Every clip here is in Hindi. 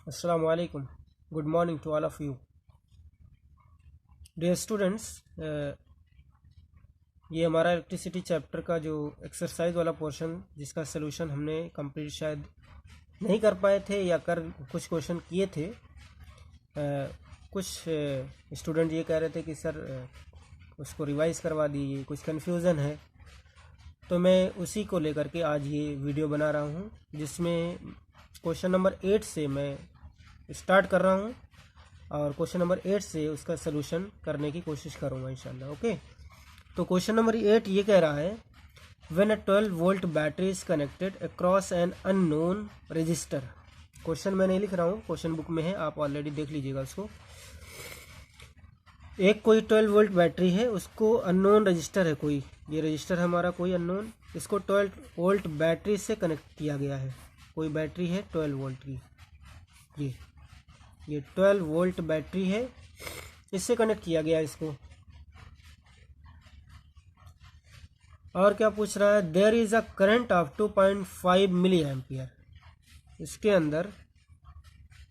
Assalamu alaikum. Good morning to all of you. Dear students, ये हमारा इलेक्ट्रिसिटी चैप्टर का जो एक्सरसाइज वाला पोर्शन जिसका सलूशन हमने कंप्लीट शायद नहीं कर पाए थे या कर कुछ क्वेश्चन किए थे। कुछ स्टूडेंट ये कह रहे थे कि सर उसको रिवाइज करवा दीजिए, कुछ कन्फ्यूज़न है। तो मैं उसी को लेकर के आज ये वीडियो बना रहा हूँ, जिसमें क्वेश्चन नंबर 8 से मैं स्टार्ट कर रहा हूँ और क्वेश्चन नंबर 8 से उसका सलूशन करने की कोशिश करूँगा इंशाल्लाह। ओके, तो क्वेश्चन नंबर 8 ये कह रहा है, when a 12 volt battery is connected across an unknown register. Question मैं नहीं लिख रहा हूँ, क्वेश्चन बुक में है, आप ऑलरेडी देख लीजिएगा उसको। एक कोई 12 वोल्ट बैटरी है, उसको अननोन रजिस्टर है कोई, ये रजिस्टर हमारा कोई अननोन, इसको 12 वोल्ट बैटरी से कनेक्ट किया गया है। कोई बैटरी है 12 वोल्ट की, ये 12 वोल्ट बैटरी है, इससे कनेक्ट किया गया इसको। और क्या पूछ रहा है, there is a current of 2.5 milliampere. इसके अंदर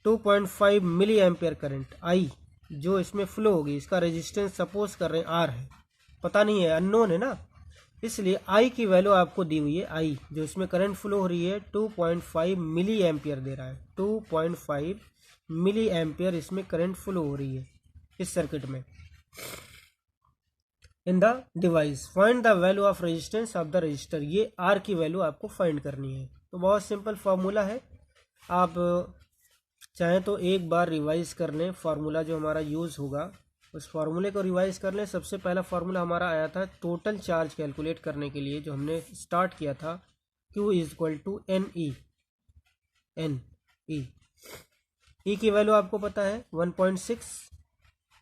2.5 मिली एम्पियर करंट आई जो इसमें फ्लो होगी। इसका रेजिस्टेंस सपोज कर रहे हैं आर है, पता नहीं है, अननोन है ना, इसलिए आई की वैल्यू आपको दी हुई है। आई जो इसमें करंट फ्लो हो रही है 2.5 मिली एम्पियर दे रहा है। 2.5 मिली एम्पियर इसमें करंट फ्लो हो रही है इस सर्किट में। In the device find the value of resistance of the register. ये आर की वैल्यू आपको फाइंड करनी है। तो बहुत सिंपल फार्मूला है, आप चाहें तो एक बार रिवाइज कर लें। फार्मूला जो हमारा यूज़ होगा उस फार्मूले को रिवाइज कर लें। सबसे पहला फार्मूला हमारा आया था टोटल चार्ज कैलकुलेट करने के लिए, जो हमने स्टार्ट किया था, Q is equal to n e की वैल्यू आपको पता है 1.6,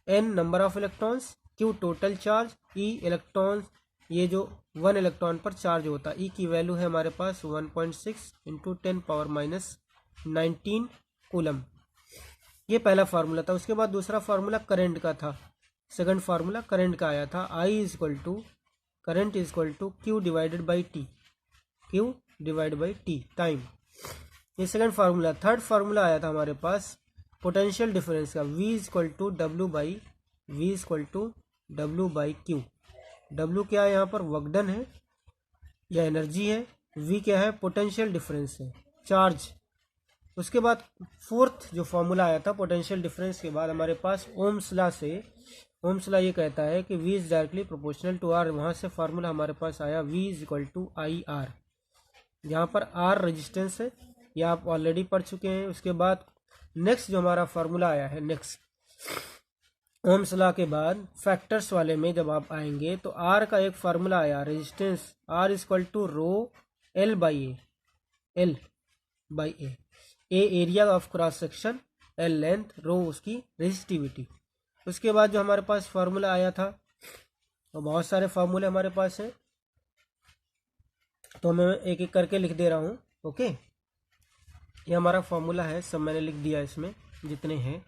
n number of electrons, Q total charge, e electrons, ये जो 1 इलेक्ट्रॉन पर चार्ज होता है। ई की वैल्यू है हमारे पास 1.6 इंटू 10⁻⁻19 कूलम। ये पहला फार्मूला था। उसके बाद दूसरा फार्मूला करंट का था। सेकंड फार्मूला करंट का आया था, I is equal to current is equal to Q divided by T, time. ये सेकंड फार्मूला। थर्ड फार्मूला आया था हमारे पास पोटेंशियल डिफरेंस का, V is equal to W by Q. W क्या है यहाँ पर, वर्कडन है या एनर्जी है, V क्या है, पोटेंशियल डिफरेंस है, चार्ज। उसके बाद फोर्थ जो फॉर्मूला आया था पोटेंशियल डिफरेंस के बाद हमारे पास ओम्स लॉ से, ओम्स लॉ ये कहता है कि V is directly proportional to R। वहाँ से फार्मूला हमारे पास आया V is equal to I R. यहाँ पर R रेजिस्टेंस है, ये आप ऑलरेडी पढ़ चुके हैं। उसके बाद नेक्स्ट जो हमारा फार्मूला आया है, नेक्स्ट ओम्स लॉ के बाद फैक्टर्स वाले में जब आप आएंगे तो R का एक फार्मूला आया, resistance R is equal to rho L by A, A area of cross section, L length, rho उसकी रेजिस्टिविटी। उसके बाद जो हमारे पास फार्मूला आया था, तो बहुत सारे फार्मूले हमारे पास हैं, तो मैं एक एक करके लिख दे रहा हूँ। ओके, ये हमारा फार्मूला है, सब मैंने लिख दिया इसमें जितने हैं।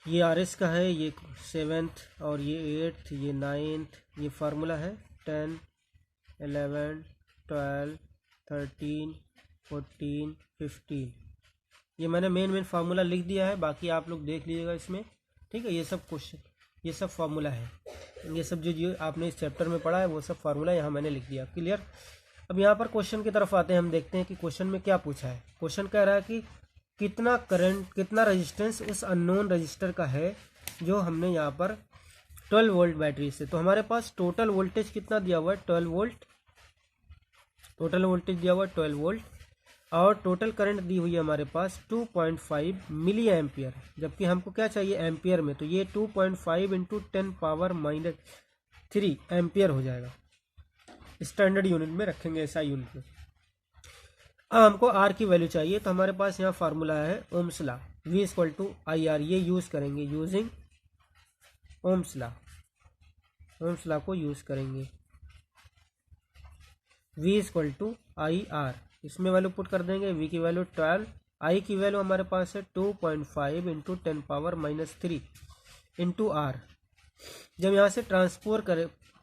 ये आर एस का है, ये 7th और ये 8th, ये 9th, ये फार्मूला है 10, 11, 12, 13, 14, 15। ये मैंने मेन फार्मूला लिख दिया है, बाकी आप लोग देख लीजिएगा इसमें, ठीक है। ये सब क्वेश्चन, ये सब फार्मूला है, ये सब जो आपने इस चैप्टर में पढ़ा है वो सब फार्मूला यहाँ मैंने लिख दिया, क्लियर। अब यहाँ पर क्वेश्चन की तरफ आते हैं, हम देखते हैं कि क्वेश्चन में क्या पूछा है। क्वेश्चन कह रहा है कि कितना करंट, कितना रेजिस्टेंस उस अननोन रजिस्टर का है जो हमने यहाँ पर 12 वोल्ट बैटरी से। तो हमारे पास टोटल वोल्टेज कितना दिया हुआ है, 12 वोल्ट, टोटल वोल्टेज दिया हुआ है 12 वोल्ट, और टोटल करंट दी हुई है हमारे पास 2.5 मिली एम्पियर, जबकि हमको क्या चाहिए एम्पियर में, तो ये 2.5 इंटू 10⁻⁻3 एम्पियर हो जाएगा। स्टैंडर्ड यूनिट में रखेंगे, ऐसा यूनिट में। अब हमको आर की वैल्यू चाहिए, तो हमारे पास यहाँ फार्मूला है Ohm's law, V equal to I R, ये यूज़ करेंगे using Ohm's law. Ohm's law को यूज़ करेंगे, V equal to I R, इसमें वैल्यू पुट कर देंगे। V की वैल्यू 12, I की वैल्यू हमारे पास है 2.5 इंटू 10⁻⁻3 इंटू आर। जब यहाँ से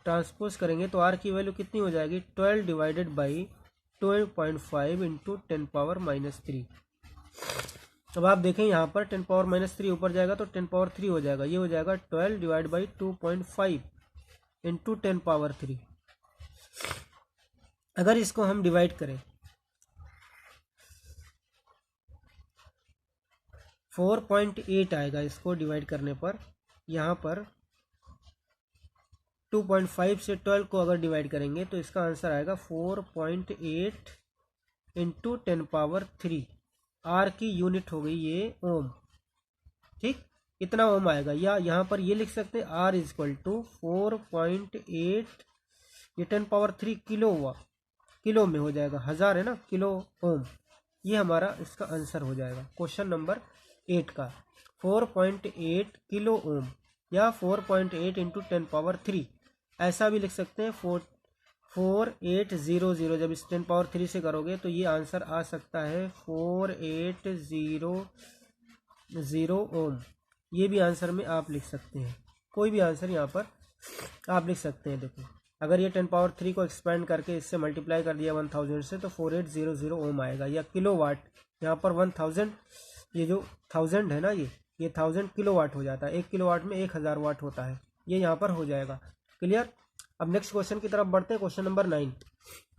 ट्रांसपोज करेंगे तो R की वैल्यू कितनी हो जाएगी, 12 डिवाइडेड बाई 12.5 इंटू 10⁻⁻3। अब आप देखें यहाँ पर 10⁻³ ऊपर जाएगा तो 10⁻³ हो जाएगा, ये हो जाएगा 12 डिवाइड बाई 2.5 इंटू 10⁻3। अगर इसको हम डिवाइड करें 4.8 आएगा, इसको डिवाइड करने पर यहाँ पर 2.5 से 12 को अगर डिवाइड करेंगे तो इसका आंसर आएगा 4.8 इंटू 10⁻3। आर की यूनिट हो गई ये ओम, ठीक, इतना ओम आएगा। या यहाँ पर ये लिख सकते हैं आर इज इक्वल टू 4.8, ये 10⁻3 किलो में हो जाएगा, 1000 है ना, किलो ओम। ये हमारा इसका आंसर हो जाएगा क्वेश्चन नंबर 8 का, 4.8 किलो ओम या 4.8 इंटू 10⁻3, ऐसा भी लिख सकते हैं 4800। जब इस 10⁻3 से करोगे तो ये आंसर आ सकता है 4800 ओम। ये भी आंसर में आप लिख सकते हैं, कोई भी आंसर यहाँ पर आप लिख सकते हैं। देखो अगर ये 10⁻3 को एक्सपेंड करके इससे मल्टीप्लाई कर दिया 1000 से तो 4800 ओम आएगा। या किलोवाट, यहाँ पर 1000, ये जो 1000 है ना, ये 1000 किलोवाट हो जाता है, 1 किलोवाट में 1000 वाट होता है, ये यहाँ पर हो जाएगा। क्लियर। अब नेक्स्ट क्वेश्चन की तरफ बढ़ते हैं, क्वेश्चन नंबर 9।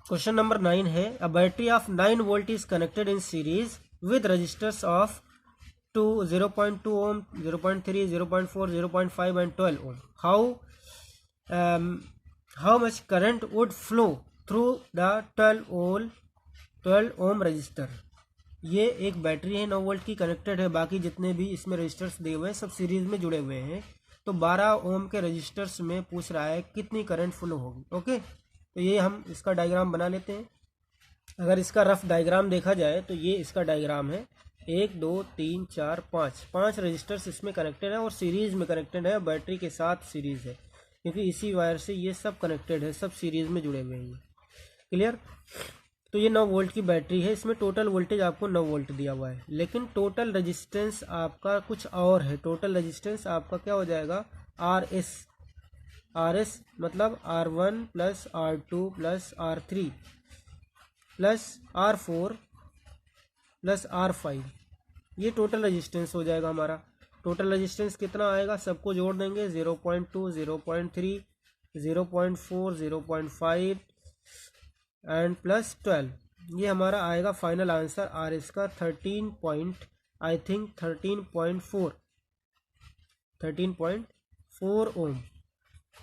क्वेश्चन नंबर 9 है, a battery of 9 volt is connected in series with resistors of 0.2 ohm, 0.3, 0.4, 0.5 and 12 ohm. How much current would flow through the 12 ohm resistor? ये एक बैटरी है 9 वोल्ट की, कनेक्टेड है, बाकी जितने भी इसमें रजिस्टर्स दिए हुए हैं सब सीरीज में जुड़े हुए हैं। तो 12 ओम के रजिस्टर्स में पूछ रहा है कितनी करंट फ्लो होगी। ओके, तो ये हम इसका डायग्राम बना लेते हैं। अगर इसका रफ डायग्राम देखा जाए तो ये इसका डायग्राम है, 1 2 3 4 5 रजिस्टर्स इसमें कनेक्टेड है और सीरीज में कनेक्टेड है, बैटरी के साथ सीरीज है, क्योंकि इसी वायर से ये सब कनेक्टेड है, सब सीरीज में जुड़े हुए हैं। क्लियर। तो ये 9 वोल्ट की बैटरी है, इसमें टोटल वोल्टेज आपको 9 वोल्ट दिया हुआ है, लेकिन टोटल रेजिस्टेंस आपका कुछ और है। टोटल रेजिस्टेंस आपका क्या हो जाएगा, आर एस मतलब R1 plus R2 plus R3 plus R4 plus R5, ये टोटल रेजिस्टेंस हो जाएगा हमारा। टोटल रेजिस्टेंस कितना आएगा, सबको जोड़ देंगे, 0.2, 0.3, 0.4, 0.5 एंड प्लस 12, ये हमारा आएगा फाइनल आंसर आर एस का 13.4 ओम।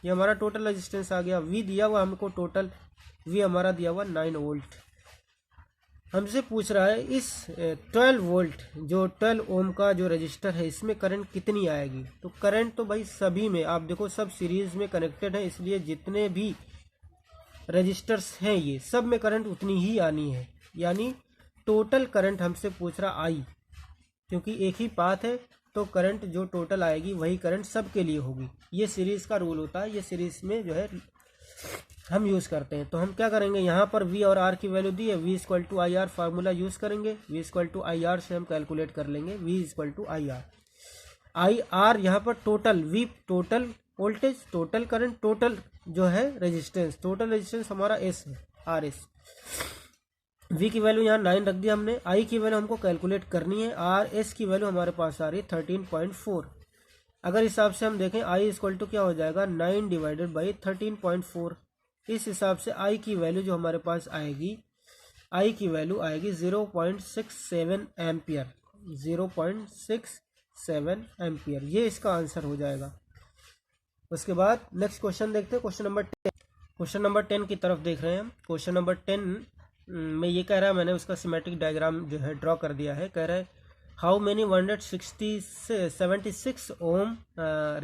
ये हमारा टोटल रेजिस्टेंस आ गया। वी दिया हुआ हमको, टोटल वी हमारा दिया हुआ 9 वोल्ट। हमसे पूछ रहा है इस 12 वोल्ट जो 12 ओम का जो रजिस्टर है इसमें करंट कितनी आएगी। तो करंट तो भाई सभी में आप देखो सब सीरीज में कनेक्टेड है, इसलिए जितने भी रजिस्टर्स हैं ये सब में करंट उतनी ही आनी है। यानी टोटल करंट हमसे पूछ रहा आई, क्योंकि एक ही पाथ है तो करंट जो टोटल आएगी वही करंट सब के लिए होगी। ये सीरीज का रूल होता है, ये सीरीज में जो है हम यूज़ करते हैं। तो हम क्या करेंगे, यहाँ पर V और R की वैल्यू दी है, V equal to I R formula use करेंगे, V equal to I R से हम कैलकुलेट कर लेंगे, V equal to I R यहाँ पर total V total voltage, total current, total जो है रेजिस्टेंस, टोटल रेजिस्टेंस हमारा S है, RS। V की वैल्यू यहाँ 9 रख दिया हमने, I की वैल्यू हमको कैलकुलेट करनी है, RS की वैल्यू हमारे पास आ रही है 13.4। अगर हिसाब से हम देखें I इक्वल टू क्या हो जाएगा, 9 डिवाइडेड बाई 13.4। इस हिसाब से I की वैल्यू जो हमारे पास आएगी, I की वैल्यू आएगी 0.67 एम्पियर, 0.67 एम्पियर, ये इसका आंसर हो जाएगा। उसके बाद नेक्स्ट क्वेश्चन देखते हैं, क्वेश्चन नंबर 10। क्वेश्चन नंबर 10 की तरफ देख रहे हैं हम। क्वेश्चन नंबर 10 में ये कह रहा है, मैंने उसका सिमेट्रिक डायग्राम जो है ड्रॉ कर दिया है। कह रहा है how many 176 ohm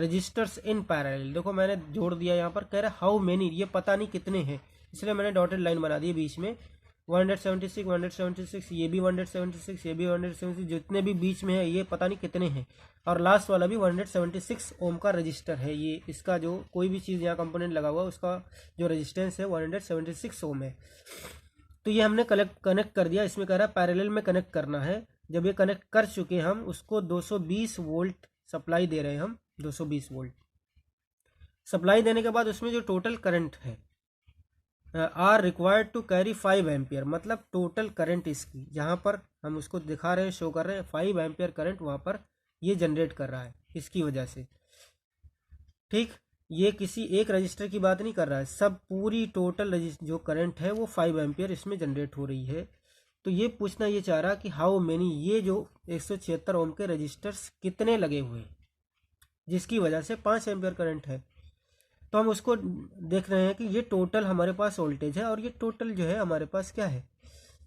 resistors in parallel. देखो मैंने जोड़ दिया यहाँ पर, कह रहा है हाउ मेनी, ये पता नहीं कितने हैं, इसलिए मैंने डॉटेड लाइन बना दी बीच में। 176, ये भी 176, ये भी 176, जितने भी बीच में है ये पता नहीं कितने हैं, और लास्ट वाला भी 176 ओम का रजिस्टर है। ये इसका जो कोई भी चीज़ यहाँ कंपोनेंट लगा हुआ है उसका जो रेजिस्टेंस है 176 ओम है। तो ये हमने कनेक्ट कर दिया। इसमें कह रहा है पैरेलल में कनेक्ट करना है। जब ये कनेक्ट कर चुके हम उसको 220 वोल्ट सप्लाई दे रहे हैं हम, 220 वोल्ट सप्लाई देने के बाद उसमें जो टोटल करंट है are required to carry 5 ampere, मतलब टोटल करंट इसकी, जहाँ पर हम उसको दिखा रहे हैं, शो कर रहे हैं 5 एम्पियर करंट वहाँ पर ये जनरेट कर रहा है इसकी वजह से। ठीक, ये किसी एक रजिस्टर की बात नहीं कर रहा है, सब पूरी टोटल जो करंट है वो 5 एम्पियर इसमें जनरेट हो रही है। तो ये पूछना ये चाह रहा कि हाउ मेनी, ये जो 176 ओम के रजिस्टर्स कितने लगे हुए हैं जिसकी वजह से 5 एम्पियर करंट है। तो हम उसको देख रहे हैं कि ये टोटल हमारे पास वोल्टेज है और ये टोटल जो है हमारे पास क्या है,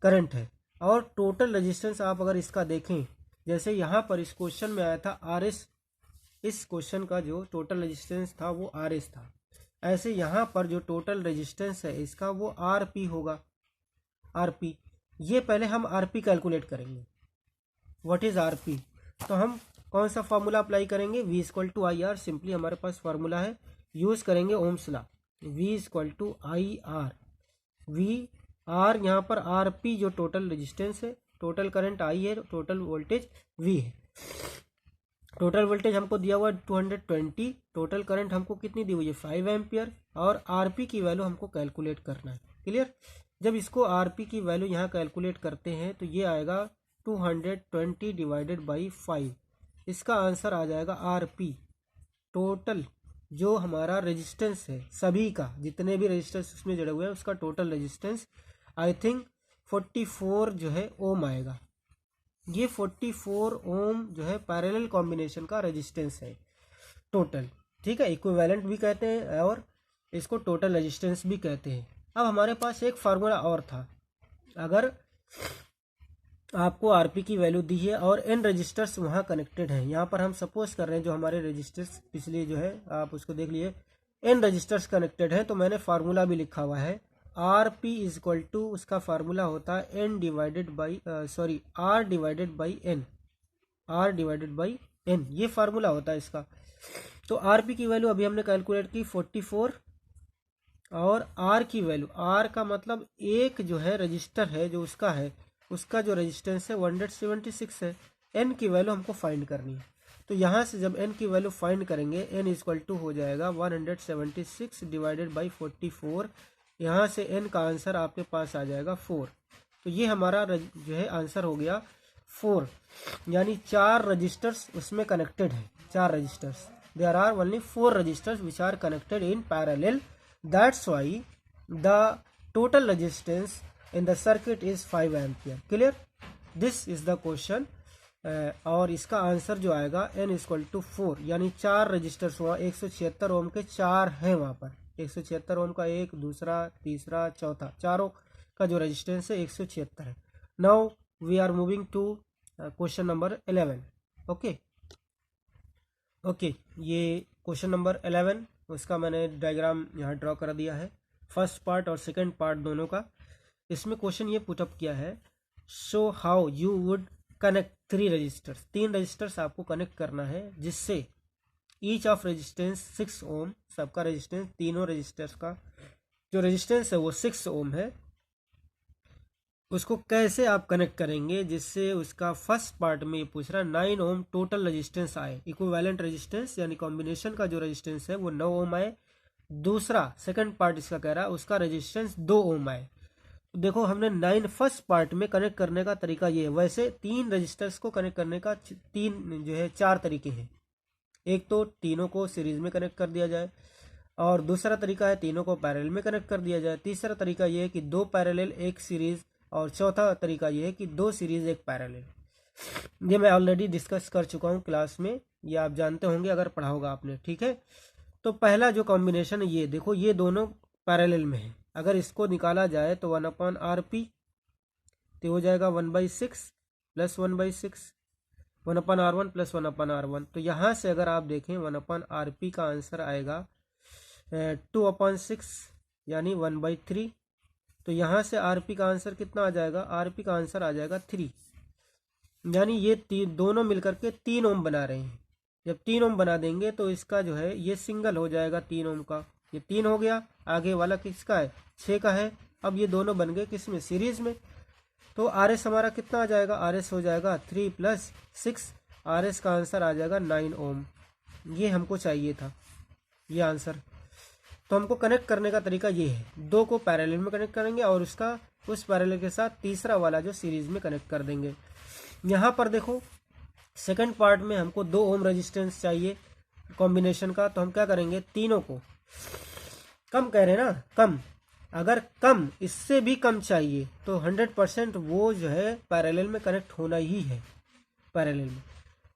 करंट है। और टोटल रेजिस्टेंस आप अगर इसका देखें, जैसे यहाँ पर इस क्वेश्चन में आया था आर एस, इस क्वेश्चन का जो टोटल रेजिस्टेंस था वो आर एस था, ऐसे यहाँ पर जो टोटल रेजिस्टेंस है इसका वो आर पी होगा, आर पी। ये पहले हम आर पी कैलकुलेट करेंगे, व्हाट इज आर पी। तो हम कौन सा फार्मूला अप्लाई करेंगे, V equal to I R, simply हमारे पास फार्मूला है, यूज करेंगे Ohm's law, V equal to I R, we are यहाँ पर आर पी जो टोटल रेजिस्टेंस है, टोटल करंट आई है, टोटल वोल्टेज V है। टोटल वोल्टेज हमको दिया हुआ 220, टोटल करंट हमको कितनी दी हुई है 5 एम्पियर, और आर पी की वैल्यू हमको कैलकुलेट करना है। क्लियर, जब इसको आर पी की वैल्यू यहाँ कैलकुलेट करते हैं तो ये आएगा 220 डिवाइडेड बाई 5, इसका आंसर आ जाएगा आर पी, टोटल जो हमारा रेजिस्टेंस है सभी का, जितने भी रेजिस्टेंस उसमें जुड़े हुए हैं उसका टोटल रेजिस्टेंस आई थिंक 44 जो है ओम आएगा। ये 44 ओम जो है पैरेलल कॉम्बिनेशन का रेजिस्टेंस है टोटल। ठीक है, इक्विवेलेंट भी कहते हैं और इसको टोटल रेजिस्टेंस भी कहते हैं। अब हमारे पास एक फार्मूला और था, अगर आपको आरपी की वैल्यू दी है और एन रजिस्टर्स वहाँ कनेक्टेड हैं, यहाँ पर हम सपोज कर रहे हैं जो हमारे रजिस्टर्स पिछले जो है आप उसको देख लिए, एन रजिस्टर्स कनेक्टेड हैं, तो मैंने फार्मूला भी लिखा हुआ है, R P is equal to, उसका फार्मूला होता है N divided by R divided by N, R divided by N, ये फार्मूला होता है इसका। तो आर पी की वैल्यू अभी हमने कैलकुलेट की 44, और आर की वैल्यू, आर का मतलब एक जो है रजिस्टर है जो उसका है, उसका जो रेजिस्टेंस है 176 है, एन की वैल्यू हमको फाइंड करनी है। तो यहाँ से जब एन की वैल्यू फाइंड करेंगे, एन इक्वल टू हो जाएगा 176 डिवाइडेड बाई 44, यहाँ से एन का आंसर आपके पास आ जाएगा 4। तो ये हमारा जो है आंसर हो गया 4, यानी 4 रजिस्टर्स उसमें कनेक्टेड है, 4 resistors, there are only 4 resistors which are connected in parallel, that's why the total resistance in the circuit is 5 ampere. clear, this is the question। और इसका आंसर जो आएगा n इक्वल टू 4, यानी 4 रजिस्टर्स हुआ, 176 ओम के 4 हैं वहाँ पर, 176 ओम का एक, दूसरा, तीसरा, चौथा, चारों का जो रेजिस्टेंस है 176 है। Now we are moving to question number 11। Okay, ये क्वेश्चन नंबर 11, उसका मैंने डायग्राम यहाँ ड्रॉ कर दिया है, फर्स्ट पार्ट और सेकेंड पार्ट दोनों का। इसमें क्वेश्चन ये पुटअप किया है, show how you would connect 3 resistors, 3 resistors आपको कनेक्ट करना है जिससे ईच ऑफ रेजिस्टेंस 6 ओम, सबका रेजिस्टेंस, तीनों रजिस्टर्स का जो रेजिस्टेंस है वो 6 ओम है, उसको कैसे आप कनेक्ट करेंगे जिससे उसका फर्स्ट पार्ट में ये पूछ रहा है 9 ओम टोटल रेजिस्टेंस आए, इक्विवेलेंट रेजिस्टेंस यानी कॉम्बिनेशन का जो रेजिस्टेंस है वो 9 ओम आए। दूसरा सेकंड पार्ट इसका कह रहा है उसका रेजिस्टेंस 2 ओम आए। देखो हमने 9 फर्स्ट पार्ट में कनेक्ट करने का तरीका ये है, वैसे 3 रजिस्टर्स को कनेक्ट करने का 3 जो है 4 तरीके हैं, एक तो तीनों को सीरीज में कनेक्ट कर दिया जाए, और दूसरा तरीका है तीनों को पैरेलल में कनेक्ट कर दिया जाए, तीसरा तरीका ये है कि 2 पैरेलल 1 सीरीज, और चौथा तरीका ये है कि 2 सीरीज 1 पैरेलल। ये मैं ऑलरेडी डिस्कस कर चुका हूँ क्लास में, ये आप जानते होंगे अगर पढ़ा होगा आपने। ठीक है, तो पहला जो कॉम्बिनेशन है ये देखो, ये दोनों पैरेलल में है, अगर इसको निकाला जाए तो 1/RP तो हो जाएगा 1/6 प्लस 1/6, 1/R1 प्लस 1/R1। तो यहाँ से अगर आप देखें 1/RP का आंसर आएगा 2/6 यानी 1/3। तो यहाँ से RP का आंसर कितना आ जाएगा, RP का आंसर आ जाएगा 3, यानी ये दोनों मिलकर के 3 ओम बना रहे हैं। जब 3 ओम बना देंगे तो इसका जो है ये सिंगल हो जाएगा 3 ओम का, ये 3 हो गया, आगे वाला किसका है 6 का है। अब ये दोनों बन गए किस में, सीरीज में। तो RS हमारा कितना आ जाएगा, RS हो जाएगा 3 + 6, RS का आंसर आ जाएगा 9 ओम। ये हमको चाहिए था ये आंसर। तो हमको कनेक्ट करने का तरीका ये है, दो को पैरेलल में कनेक्ट करेंगे और उसका उस पैरेलल के साथ तीसरा वाला जो सीरीज में कनेक्ट कर देंगे। यहाँ पर देखो सेकंड पार्ट में हमको 2 ओम रेजिस्टेंस चाहिए कॉम्बिनेशन का, तो हम क्या करेंगे, तीनों को कम कह रहे हैं ना, कम, अगर कम इससे भी कम चाहिए तो 100% वो जो है पैरेलल में कनेक्ट होना ही है पैरेलल में।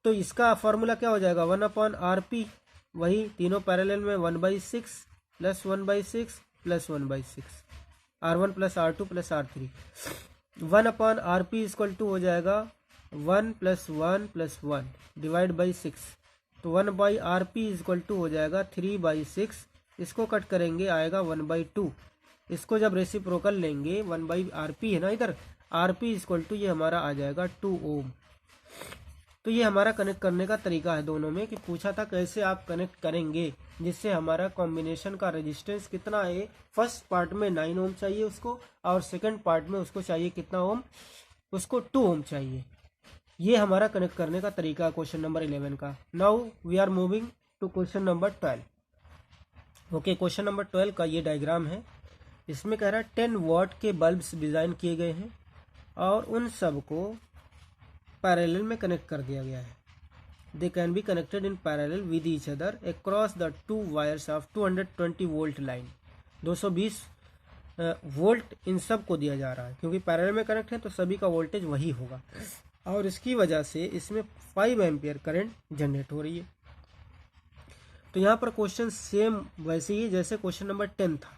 तो इसका फार्मूला क्या हो जाएगा, 1/RP, वही तीनों पैरेलल में 1/6 plus 1/6 plus 1/6, R1 plus R2 plus R3। 1/RP equal to हो जाएगा 1 + 1 + 1 डिवाइड बाई 6, तो 1/RP इक्वल टू हो जाएगा 3/6, इसको कट करेंगे आएगा 1/2, इसको जब रेसिप्रोकल लेंगे 1/RP है ना इधर, RP इक्वल टू ये हमारा आ जाएगा 2 ओम। तो ये हमारा कनेक्ट करने का तरीका है दोनों में, कि पूछा था कैसे आप कनेक्ट करेंगे जिससे हमारा कॉम्बिनेशन का रेजिस्टेंस कितना है। फर्स्ट पार्ट में 9 ओम चाहिए उसको, और सेकंड पार्ट में उसको चाहिए कितना ओम, उसको 2 ओम चाहिए। ये हमारा कनेक्ट करने का तरीका है क्वेश्चन नंबर 11 का। Now we are moving to question number 12। Okay, question number 12 का ये डायग्राम है। इसमें कह रहा है 10 वॉट के बल्ब्स डिज़ाइन किए गए हैं और उन सब को पैरेलल में कनेक्ट कर दिया गया है। They can be connected in parallel with each other across the 2 wires of 220 volt line. 220 volt इन सब को दिया जा रहा है, क्योंकि पैरेलल में कनेक्ट है तो सभी का वोल्टेज वही होगा, और इसकी वजह से इसमें 5 एम्पियर करंट जनरेट हो रही है। तो यहाँ पर क्वेश्चन सेम वैसे ही जैसे क्वेश्चन नंबर 10 था।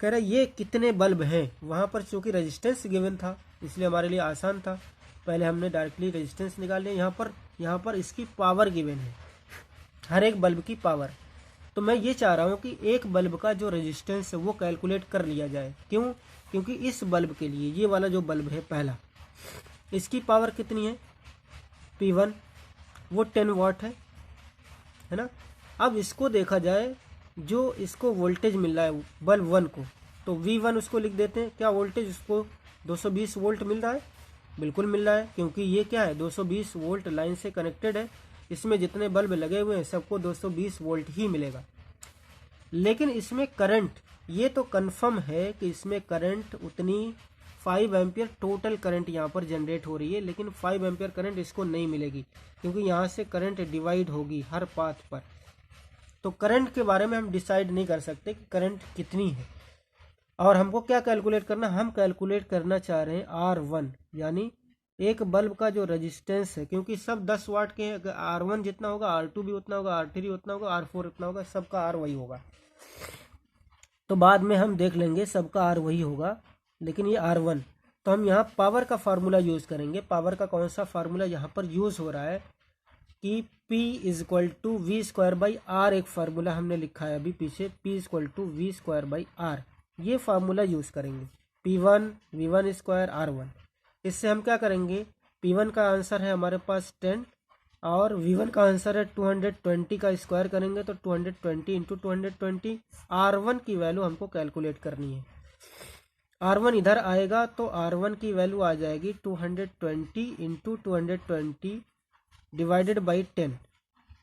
कह रहा है ये कितने बल्ब हैं, वहाँ पर चूंकि रेजिस्टेंस गिवन था इसलिए हमारे लिए आसान था, पहले हमने डायरेक्टली रेजिस्टेंस निकाल लिया। यहाँ पर इसकी पावर गिवन है, हर एक बल्ब की पावर। तो मैं ये चाह रहा हूँ कि एक बल्ब का जो रेजिस्टेंस है वो कैलकुलेट कर लिया जाए। क्यों? क्योंकि इस बल्ब के लिए, ये वाला जो बल्ब है पहला, इसकी पावर कितनी है, P1, वो 10 वाट है ना। अब इसको देखा जाए, जो इसको वोल्टेज मिल रहा है बल्ब 1 को, तो V1 उसको लिख देते हैं। क्या वोल्टेज उसको 220 वोल्ट मिल रहा है? बिल्कुल मिल रहा है, क्योंकि ये क्या है 220 वोल्ट लाइन से कनेक्टेड है। इसमें जितने बल्ब लगे हुए हैं सबको 220 वोल्ट ही मिलेगा। लेकिन इसमें करंट, ये तो कंफर्म है कि इसमें करंट उतनी 5 एम्पियर टोटल करंट यहाँ पर जनरेट हो रही है, लेकिन 5 एम्पियर करंट इसको नहीं मिलेगी, क्योंकि यहाँ से करंट डिवाइड होगी हर पाथ पर। तो करंट के बारे में हम डिसाइड नहीं कर सकते कि करंट कितनी है। और हमको क्या कैलकुलेट करना, हम कैलकुलेट करना चाह रहे हैं R1, यानी एक बल्ब का जो रेजिस्टेंस है, क्योंकि सब 10 वाट के हैं। R1 जितना होगा R2 भी उतना होगा, R3 उतना होगा, R4 उतना होगा, सबका R वही होगा। तो बाद में हम देख लेंगे सबका R वही होगा, लेकिन ये R1। तो हम यहाँ पावर का फार्मूला यूज़ करेंगे। पावर का कौन सा फार्मूला यहाँ पर यूज़ हो रहा है कि P = V²/R, एक फार्मूला हमने लिखा है अभी पीछे, P = V²/R, ये फार्मूला यूज़ करेंगे। P1 V1² R1। इससे हम क्या करेंगे, P1 का आंसर है हमारे पास 10 और V1 का आंसर है 220 का स्क्वायर करेंगे तो 220 × 220। R1 की वैल्यू हमको कैलकुलेट करनी है। R1 इधर आएगा तो R1 की वैल्यू आ जाएगी 220 × 220 डिवाइडेड बाई 10।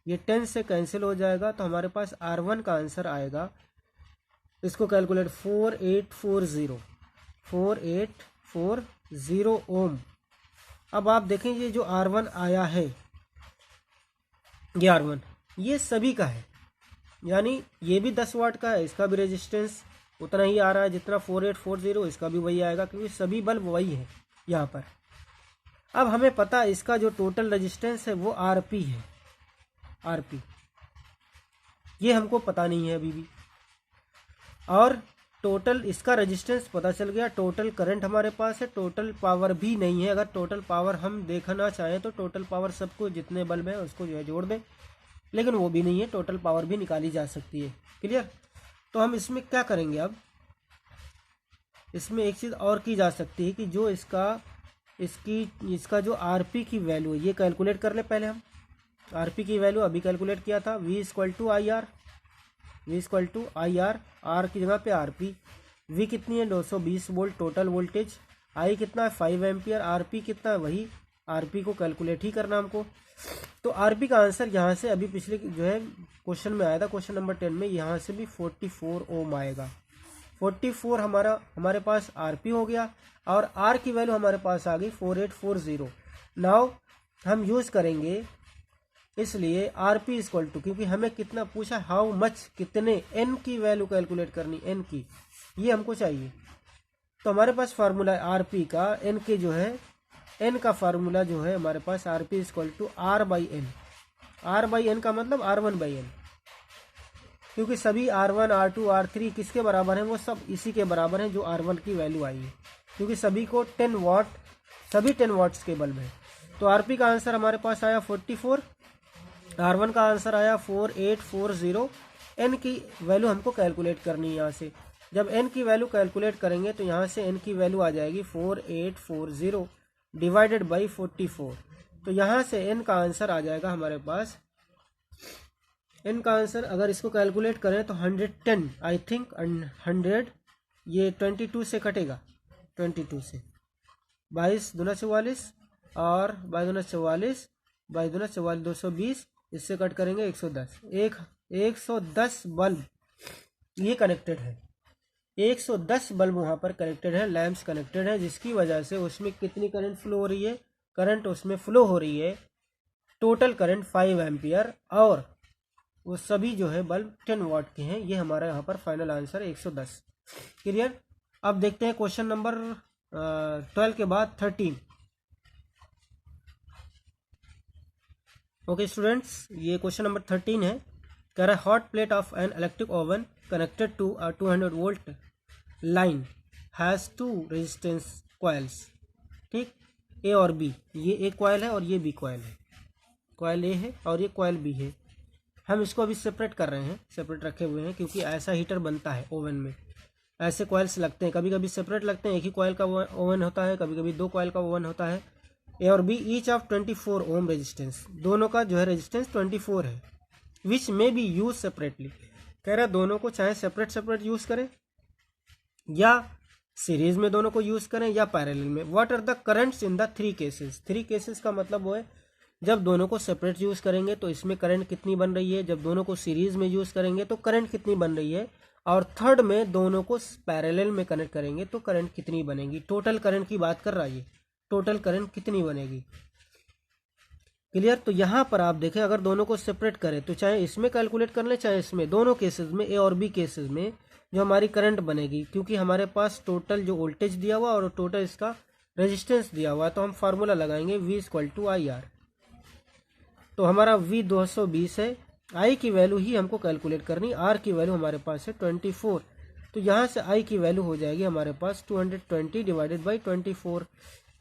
ये 10 से कैंसिल हो जाएगा, तो हमारे पास R1 का आंसर आएगा, इसको कैलकुलेट 4840 ओम। अब आप देखें ये जो R1 आया है, ये R1 ये सभी का है, यानी ये भी 10 वाट का है, इसका भी रेजिस्टेंस उतना ही आ रहा है जितना 4840, इसका भी वही आएगा, क्योंकि सभी बल्ब वही है यहाँ पर। अब हमें पता है इसका जो टोटल रेजिस्टेंस है वो RP है, RP ये हमको पता नहीं है अभी भी। और टोटल इसका रेजिस्टेंस पता चल गया, टोटल करंट हमारे पास है, टोटल पावर भी नहीं है। अगर टोटल पावर हम देखना चाहें तो टोटल पावर सबको जितने बल्ब हैं उसको जो है जोड़ दें, लेकिन वो भी नहीं है, टोटल पावर भी निकाली जा सकती है। क्लियर? तो हम इसमें क्या करेंगे, अब इसमें एक चीज़ और की जा सकती है कि जो इसका जो RP की वैल्यू है ये कैलकुलेट कर ले। पहले हम RP की वैल्यू अभी कैलकुलेट किया था, V = IR, R की जगह पे RP। V कितनी है 220 वोल्ट टोटल वोल्टेज, I कितना है 5 एम्पियर, RP कितना है वही आरपी को कैलकुलेट ही करना हमको। तो आरपी का आंसर यहाँ से अभी पिछले जो है क्वेश्चन में आया था, क्वेश्चन नंबर 10 में, यहाँ से भी 44 ओम आएगा। 44 हमारे पास आरपी हो गया और आर की वैल्यू हमारे पास आ गई 4840। नाउ हम यूज करेंगे इसलिए आरपी इक्वल टू, क्योंकि हमें कितना पूछा, हाउ मच, कितने, एन की वैल्यू कैलकुलेट करनी, एन की, ये हमको चाहिए। तो हमारे पास फार्मूला है आरपी का, एन के जो है, एन का फार्मूला जो है हमारे पास RP equal to R by N. R by N का मतलब R1 बाई एन, क्योंकि सभी R1 R2 R3 किसके बराबर हैं, वो सब इसी के बराबर हैं जो R1 की वैल्यू आई है, क्योंकि सभी को 10 वाट, सभी 10 वाट्स के बल्ब हैं। तो आरपी का आंसर हमारे पास आया 44, R1 का आंसर आया 4840। एन की वैल्यू हमको कैलकुलेट करनी है यहाँ से। जब एन की वैल्यू कैलकुलेट करेंगे तो यहाँ से एन की वैल्यू आ जाएगी 4840 डिवाइडेड बाई 44। तो यहाँ से एन का आंसर आ जाएगा हमारे पास, एन का आंसर अगर इसको कैलकुलेट करें तो 110 आई थिंक, 100, ये 22 से कटेगा, 22 से 22 दूना 44 और 22 दूना 44, 22 दूना 44 220, इससे कट करेंगे 110। 110 बल्ब ये कनेक्टेड है, 110 बल्ब वहाँ पर कनेक्टेड है, लैंप्स कनेक्टेड है, जिसकी वजह से उसमें कितनी करंट फ्लो हो रही है, करंट उसमें फ्लो हो रही है टोटल करंट 5 एम्पियर, और वो सभी जो है बल्ब 10 वाट के हैं। ये हमारा यहाँ पर फाइनल आंसर 110। क्लियर। अब देखते हैं क्वेश्चन नंबर 12 के बाद 13। ओके स्टूडेंट्स, ये क्वेश्चन नंबर 13 है। कह रहा है hot plate of an electric oven connected to a 200 volt line has 2 resistance coils. ठीक, ए और बी, ये एक कॉइल है और ये बी कॉइल है, कॉइल ए है और ये कॉइल बी है। हम इसको अभी सेपरेट कर रहे हैं, सेपरेट रखे हुए हैं, क्योंकि ऐसा हीटर बनता है ओवन में, ऐसे कॉइल्स लगते हैं, कभी कभी सेपरेट लगते हैं, एक ही कॉइल का ओवन होता है, कभी कभी 2 कॉइल का ओवन होता है। ए और B each of 24 ohm resistance, दोनों का जो है रेजिस्टेंस 24 है, विच में बी यूज सेपरेटली। कह रहा है दोनों को चाहे सेपरेट सेपरेट यूज करें या सीरीज में दोनों को यूज करें या पैरेलल में। What are the currents in the 3 cases. 3 cases का मतलब वो है जब दोनों को सेपरेट यूज करेंगे तो इसमें करंट कितनी बन रही है, जब दोनों को सीरीज में यूज करेंगे तो करंट कितनी बन रही है, और थर्ड में दोनों को पैरेलल में कनेक्ट करेंगे तो करंट कितनी बनेगी। टोटल करंट की बात कर रहा है ये, टोटल करंट कितनी बनेगी। क्लियर। तो यहाँ पर आप देखें, अगर दोनों को सेपरेट करें तो चाहे इसमें कैलकुलेट कर ले चाहे इसमें, दोनों केसेस में, ए और बी केसेस में जो हमारी करंट बनेगी, क्योंकि हमारे पास टोटल जो वोल्टेज दिया हुआ और टोटल इसका रेजिस्टेंस दिया हुआ है, तो हम फार्मूला लगाएंगे V equal to I R. तो हमारा V 220 है, I की वैल्यू ही हमको कैलकुलेट करनी, R की वैल्यू हमारे पास है 24। तो यहाँ से I की वैल्यू हो जाएगी हमारे पास 220 डिवाइडेड बाई 24।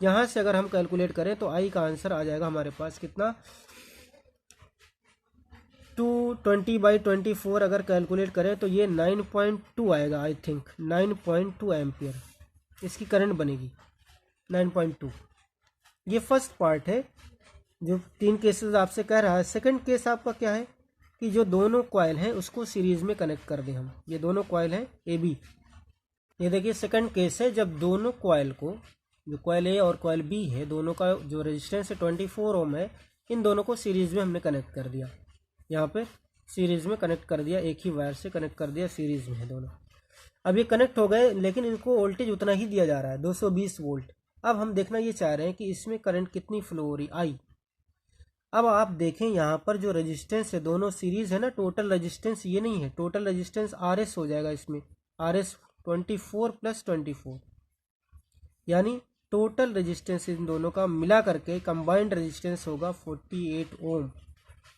यहाँ से अगर हम कैलकुलेट करें तो I का आंसर आ जाएगा हमारे पास कितना, 220 बाई 24 अगर कैलकुलेट करें तो ये 9.2 आएगा, आई थिंक 9.2 एम्पियर इसकी करंट बनेगी, 9.2। ये फर्स्ट पार्ट है जो 3 केसेस आपसे कह रहा है। सेकंड केस आपका क्या है कि जो दोनों कॉइल हैं उसको सीरीज में कनेक्ट कर दें हम। ये दोनों कॉइल हैं ए बी, ये देखिए सेकंड केस है, जब दोनों कॉइल को, जो कॉइल ए और कॉइल बी है, दोनों का जो रेजिस्टेंस है 24 ओम है, इन दोनों को सीरीज में हमने कनेक्ट कर दिया, यहाँ पे सीरीज में कनेक्ट कर दिया, एक ही वायर से कनेक्ट कर दिया, सीरीज में है दोनों। अब ये कनेक्ट हो गए, लेकिन इनको वोल्टेज उतना ही दिया जा रहा है 220 वोल्ट। अब हम देखना ये चाह रहे हैं कि इसमें करंट कितनी फ्लो हो रही, आई। अब आप देखें यहाँ पर जो रेजिस्टेंस है, दोनों सीरीज है ना, टोटल रेजिस्टेंस ये नहीं है, टोटल रेजिस्टेंस RS हो जाएगा इसमें, RS 24 + 24, यानी टोटल रेजिस्टेंस इन दोनों का मिला करके कंबाइंड रेजिस्टेंस होगा 48 ओम,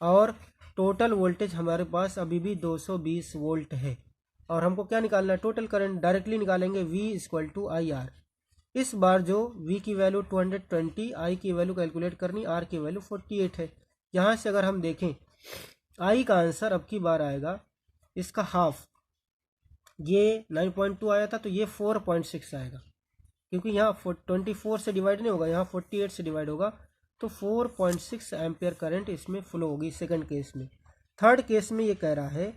और टोटल वोल्टेज हमारे पास अभी भी 220 वोल्ट है। और हमको क्या निकालना है, टोटल करंट डायरेक्टली निकालेंगे, V equal to I R. इस बार जो V की वैल्यू 220, I की वैल्यू कैलकुलेट करनी, R की वैल्यू 48 है। यहाँ से अगर हम देखें I का आंसर अब की बार आएगा इसका हाफ, ये 9.2 आया था तो ये 4.6 आएगा, क्योंकि यहाँ 24 से डिवाइड नहीं होगा, यहाँ 48 से डिवाइड होगा, तो 4.6 एम्पियर करंट इसमें फ्लो होगी सेकंड केस में। थर्ड केस में ये कह रहा है,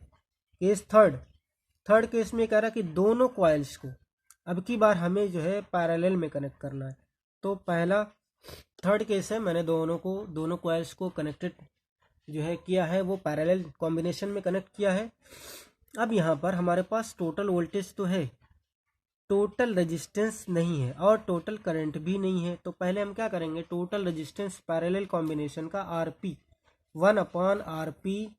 केस थर्ड केस में कह रहा है कि दोनों कॉइल्स को अब की बार हमें जो है पैरेलल में कनेक्ट करना है। तो पहला थर्ड केस है, मैंने दोनों कॉइल्स को कनेक्टेड जो है किया है, वो पैरेलल कॉम्बिनेशन में कनेक्ट किया है। अब यहाँ पर हमारे पास टोटल वोल्टेज तो है, टोटल रेजिस्टेंस नहीं है और टोटल करंट भी नहीं है। तो पहले हम क्या करेंगे, टोटल रेजिस्टेंस पैरेलल कॉम्बिनेशन का आरपी 1/RP,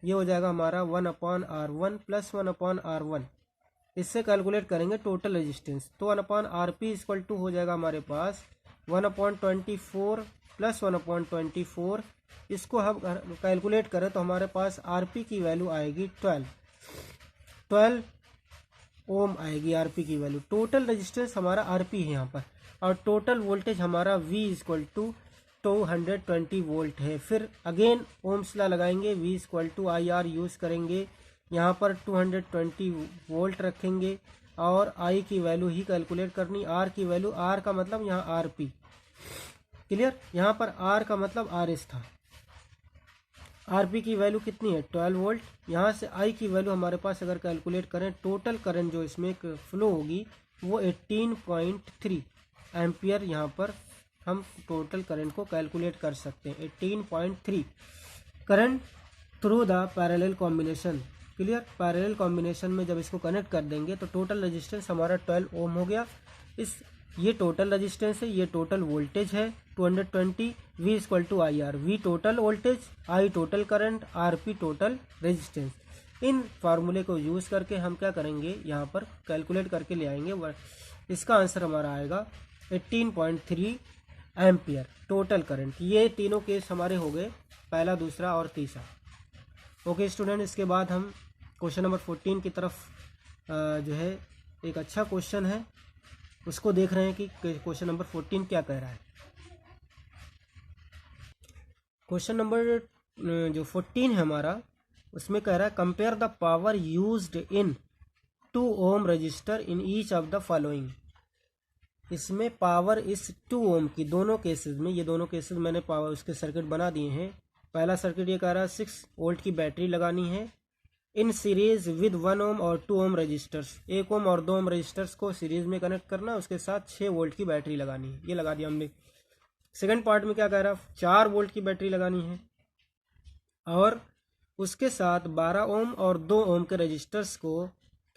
ये हो जाएगा हमारा 1/R1 प्लस 1/R1, इससे कैलकुलेट करेंगे टोटल रेजिस्टेंस। तो 1/RP इक्वल टू हो जाएगा हमारे पास 1/24 प्लस 1/24। इसको हम कैलकुलेट करें तो हमारे पास आरपी की वैल्यू आएगी 12 ओम आएगी आरपी की वैल्यू। टोटल रेजिस्टेंस हमारा आरपी है यहाँ पर, और टोटल वोल्टेज हमारा V इक्वल टू 220 वोल्ट है। फिर अगेन ओम्स लॉ लगाएंगे, V equal to IR use करेंगे, यहाँ पर 220 वोल्ट रखेंगे और I की वैल्यू ही कैलकुलेट करनी, R की वैल्यू, R का मतलब यहाँ RP, क्लियर। यहाँ पर R का मतलब RS था, आरपी की वैल्यू कितनी है 12 वोल्ट। यहाँ से आई की वैल्यू हमारे पास अगर कैलकुलेट करें, टोटल करंट जो इसमें फ्लो होगी वो 18.3 एम्पियर, यहाँ पर हम टोटल करंट को कैलकुलेट कर सकते हैं 18.3 current through the parallel combination, clear. Parallel combination में जब इसको कनेक्ट कर देंगे तो टोटल रेजिस्टेंस हमारा 12 ओम हो गया। ये टोटल रेजिस्टेंस है, ये टोटल वोल्टेज है 220, V equal to IR, V total voltage, I total current, RP total resistance. इन फार्मूले को यूज़ करके हम क्या करेंगे, यहाँ पर कैलकुलेट करके ले आएंगे। इसका आंसर हमारा आएगा 18.3 एम्पियर टोटल करंट। ये तीनों केस हमारे हो गए, पहला, दूसरा और तीसरा। ओके स्टूडेंट, इसके बाद हम क्वेश्चन नंबर 14 की तरफ जो है एक अच्छा क्वेश्चन है उसको देख रहे हैं कि क्वेश्चन नंबर 14 क्या कह रहा है। क्वेश्चन नंबर जो 14 है हमारा, उसमें कह रहा है compare the power used in 2 ohm resistor in each of the following. इसमें पावर इस 2 ओम की दोनों केसेस में, ये दोनों केसेस मैंने पावर उसके सर्किट बना दिए हैं। पहला सर्किट ये कह रहा है 6 वोल्ट की बैटरी लगानी है इन सीरीज विद 1 ओम और 2 ओम रजिस्टर्स, 1 ओम और 2 ओम रजिस्टर्स को सीरीज में कनेक्ट करना, उसके साथ 6 वोल्ट की बैटरी लगानी है, ये लगा दिया हमने। सेकंड पार्ट में क्या कह रहा है, 4 वोल्ट की बैटरी लगानी है और उसके साथ 12 ओम और 2 ओम के रजिस्टर्स को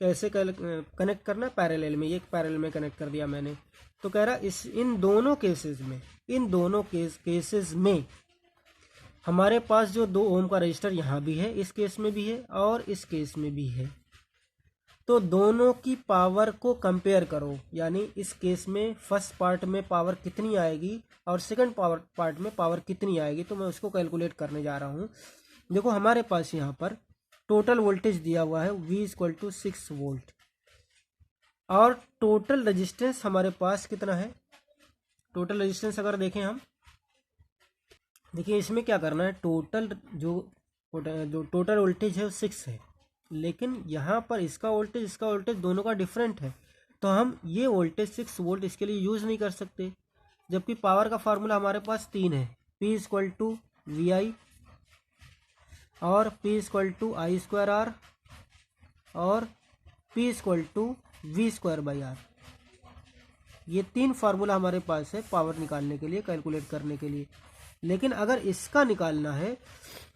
कैसे कनेक्ट करना, पैरेलल में, ये पैरेलल में कनेक्ट कर दिया मैंने। तो कह रहा इन दोनों केसेस में हमारे पास जो 2 ओम का रजिस्टर यहाँ भी है, इस केस में भी है और इस केस में भी है, तो दोनों की पावर को कंपेयर करो। यानी इस केस में फर्स्ट पार्ट में पावर कितनी आएगी और सेकंड पार्ट में पावर कितनी आएगी, तो मैं उसको कैलकुलेट करने जा रहा हूँ। देखो हमारे पास यहाँ पर टोटल वोल्टेज दिया हुआ है V इक्वल टू 6 वोल्ट और टोटल रेजिस्टेंस हमारे पास कितना है। टोटल रेजिस्टेंस अगर देखें हम, देखिए इसमें क्या करना है, टोटल जो टोटल वोल्टेज है वो 6 है, लेकिन यहाँ पर इसका वोल्टेज दोनों का डिफरेंट है, तो हम ये वोल्टेज 6 वोल्ट इसके लिए यूज़ नहीं कर सकते। जबकि पावर का फार्मूला हमारे पास 3 है, P इक्वल टू VI और P इक्वल टू I²R और P इक्वल टू V²/R। ये 3 फार्मूला हमारे पास है पावर निकालने के लिए, कैलकुलेट करने के लिए। लेकिन अगर इसका निकालना है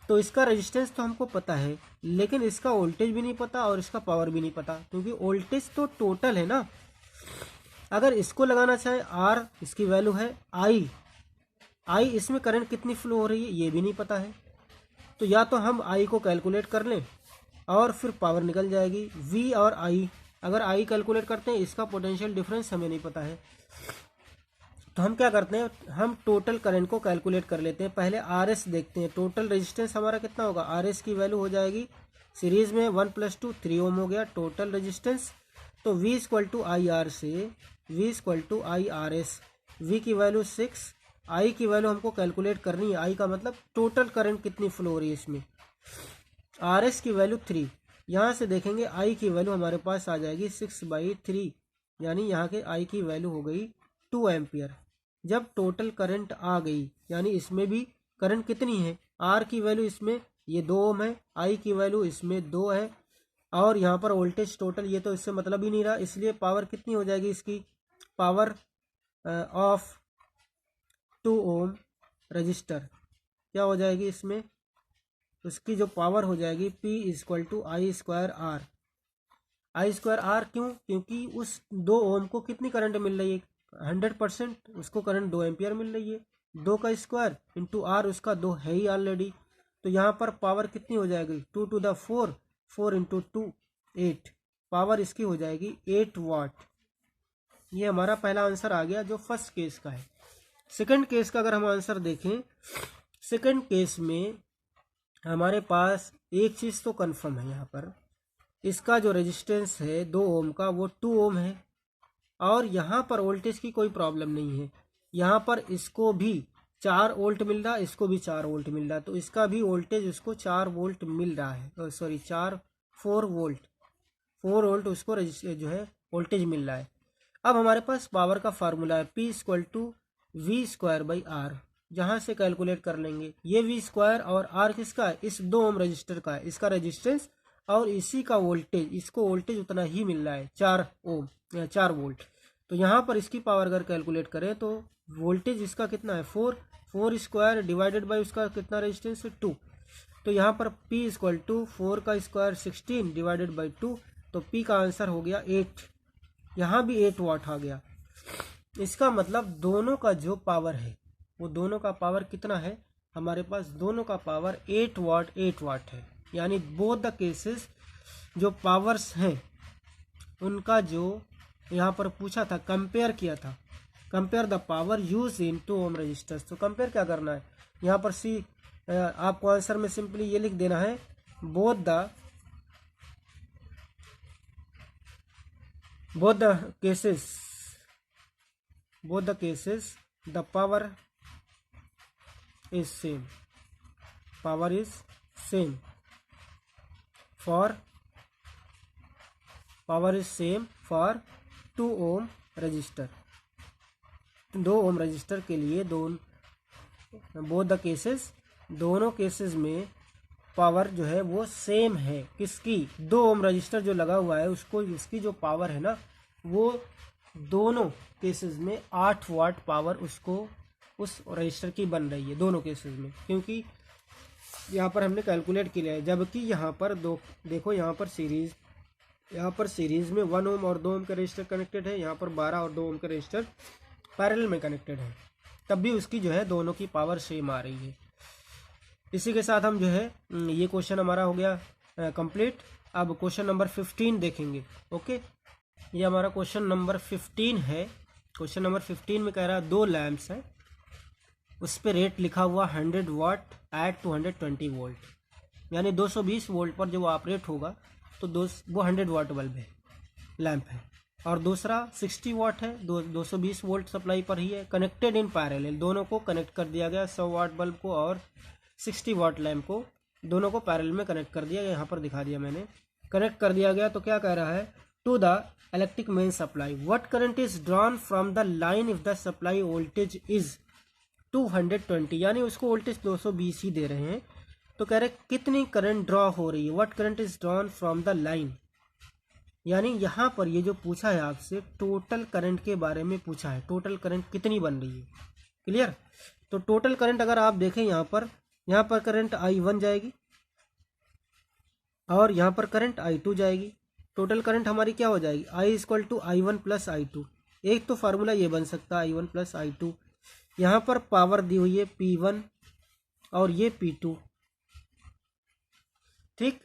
तो इसका रेजिस्टेंस तो हमको पता है, लेकिन इसका वोल्टेज भी नहीं पता और इसका पावर भी नहीं पता, क्योंकि वोल्टेज तो टोटल है ना। अगर इसको लगाना चाहे R, इसकी वैल्यू है I, इसमें करंट कितनी फ्लो हो रही है ये भी नहीं पता है, तो या तो हम I को कैलकुलेट कर लें और फिर पावर निकल जाएगी। V और I, अगर I कैलकुलेट करते हैं, इसका पोटेंशियल डिफरेंस हमें नहीं पता है, तो हम क्या करते हैं, हम टोटल करंट को कैलकुलेट कर लेते हैं। पहले RS देखते हैं, टोटल रेजिस्टेंस हमारा कितना होगा, RS की वैल्यू हो जाएगी सीरीज में 1 + 2 3 ओम हो गया टोटल रेजिस्टेंस। तो V इक्वल टू IR से V equal to IRS, V की वैल्यू 6, I की वैल्यू हमको कैलकुलेट करनी है, I का मतलब टोटल करंट कितनी फ्लो हो रही है इसमें, RS की वैल्यू 3। यहाँ से देखेंगे I की वैल्यू हमारे पास आ जाएगी 6/3, यानी यहाँ के I की वैल्यू हो गई 2 एम्पियर। जब टोटल करंट आ गई, यानी इसमें भी करंट कितनी है, R की वैल्यू इसमें ये 2 ओम है, I की वैल्यू इसमें 2 है और यहाँ पर वोल्टेज टोटल, ये तो इससे मतलब ही नहीं रहा, इसलिए पावर कितनी हो जाएगी इसकी, पावर ऑफ 2 ओम रजिस्टर, क्या हो जाएगी इसमें, उसकी जो पावर हो जाएगी P equal to I square R. I square R क्यों, क्योंकि उस 2 ओम को कितनी करंट मिल रही है, 100%, उसको करंट 2 एम्पियर मिल रही है। 2 का स्क्वायर इंटू आर, उसका 2 है ही ऑलरेडी, तो यहाँ पर पावर कितनी हो जाएगी 2 टू द 4, 4 इंटू 2 8, पावर इसकी हो जाएगी 8 वाट। ये हमारा पहला आंसर आ गया जो फर्स्ट केस का है। सेकंड केस का अगर हम आंसर देखें, सेकंड केस में हमारे पास एक चीज़ तो कंफर्म है, यहाँ पर इसका जो रेजिस्टेंस है 2 ओम का वो 2 ओम है, और यहाँ पर वोल्टेज की कोई प्रॉब्लम नहीं है। यहाँ पर इसको भी 4 वोल्ट मिल रहा है, इसको भी 4 वोल्ट मिल रहा है, तो इसका भी वोल्टेज उसको 4 वोल्ट मिल रहा है, सॉरी 4 वोल्ट उसको जो है वोल्टेज मिल रहा है। अब हमारे पास पावर का फार्मूला है P equal to V square by R, जहाँ से कैलकुलेट कर लेंगे। ये वी स्क्वायर और आर किसका है, इस 2 ओम रजिस्टर का है, इसका रेजिस्टेंस और इसी का वोल्टेज, इसको वोल्टेज उतना ही मिल रहा है 4 वोल्ट। तो यहाँ पर इसकी पावर अगर कैलकुलेट करें तो वोल्टेज इसका कितना है 4 स्क्वायर डिवाइडेड बाई उसका कितना रेजिस्टेंस है 2, तो यहाँ पर P इक्वल टू 4 का स्क्वायर 16 डिवाइडेड बाई 2, तो P का आंसर हो गया 8। यहाँ भी 8 वाट आ गया। इसका मतलब दोनों का जो पावर है वो दोनों का पावर कितना है, हमारे पास दोनों का पावर 8 वाट है। यानी बोथ द केसेस जो पावर्स हैं उनका जो यहाँ पर पूछा था, कंपेयर किया था, compare the power use in 2 ohm resistors, तो कंपेयर क्या करना है, यहाँ पर सी आपको आंसर में सिंपली ये लिख देना है both the cases the power is same for 2 ohm resistor. 2 ohm resistor के लिए बोथ द केसेस, दोनों केसेस में पावर जो है वो सेम है। किसकी, 2 ओम रजिस्टर जो लगा हुआ है उसको, इसकी जो पावर है ना वो दोनों केसेस में 8 वाट पावर उसको उस रजिस्टर की बन रही है दोनों केसेस में, क्योंकि यहाँ पर हमने कैलकुलेट किया है। जबकि यहाँ पर देखो यहाँ पर सीरीज में 1 ओम और 2 ओम का रजिस्टर कनेक्टेड है, यहाँ पर 12 और 2 ओम का रजिस्टर पैरेलल में कनेक्टेड है, तब भी उसकी जो है दोनों की पावर सेम आ रही है। इसी के साथ हम जो है ये क्वेश्चन हमारा हो गया कंप्लीट। अब क्वेश्चन नंबर 15 देखेंगे। ओके, ये हमारा क्वेश्चन नंबर 15 है। क्वेश्चन नंबर 15 में कह रहा है 2 लैंप्स हैं, उस पर रेट लिखा हुआ 100 वाट एट 220 वोल्ट, यानी 220 वोल्ट पर जो ऑपरेट होगा तो वो 100 वाट बल्ब है, लैंप है। और दूसरा 60 वाट है, 220 वोल्ट सप्लाई पर ही है, कनेक्टेड इन पैरेलल, दोनों को कनेक्ट कर दिया गया, 100 वाट बल्ब को और 60 वाट लैंप को, दोनों को पैरेलल में कनेक्ट कर दिया गया। यहाँ पर दिखा दिया मैंने, कनेक्ट कर दिया गया। तो क्या कह रहा है, to the electric main supply what current is drawn from the line if the supply voltage is 220, यानी उसको वोल्टेज 220 ही दे रहे हैं। तो कह रहे कितनी करंट ड्रॉ हो रही है, what current is drawn from the line, यानी यहाँ पर ये जो पूछा है आपसे टोटल करंट के बारे में पूछा है, टोटल करंट कितनी बन रही है। क्लियर, तो टोटल करंट अगर आप देखें यहाँ पर करंट I1 जाएगी और यहाँ पर करंट I2 जाएगी। टोटल करंट हमारी क्या हो जाएगी, I equal to I1 plus I2। एक तो फार्मूला ये बन सकता है I1 प्लस I2। यहाँ पर पावर दी हुई है P1 और ये P2, ठीक,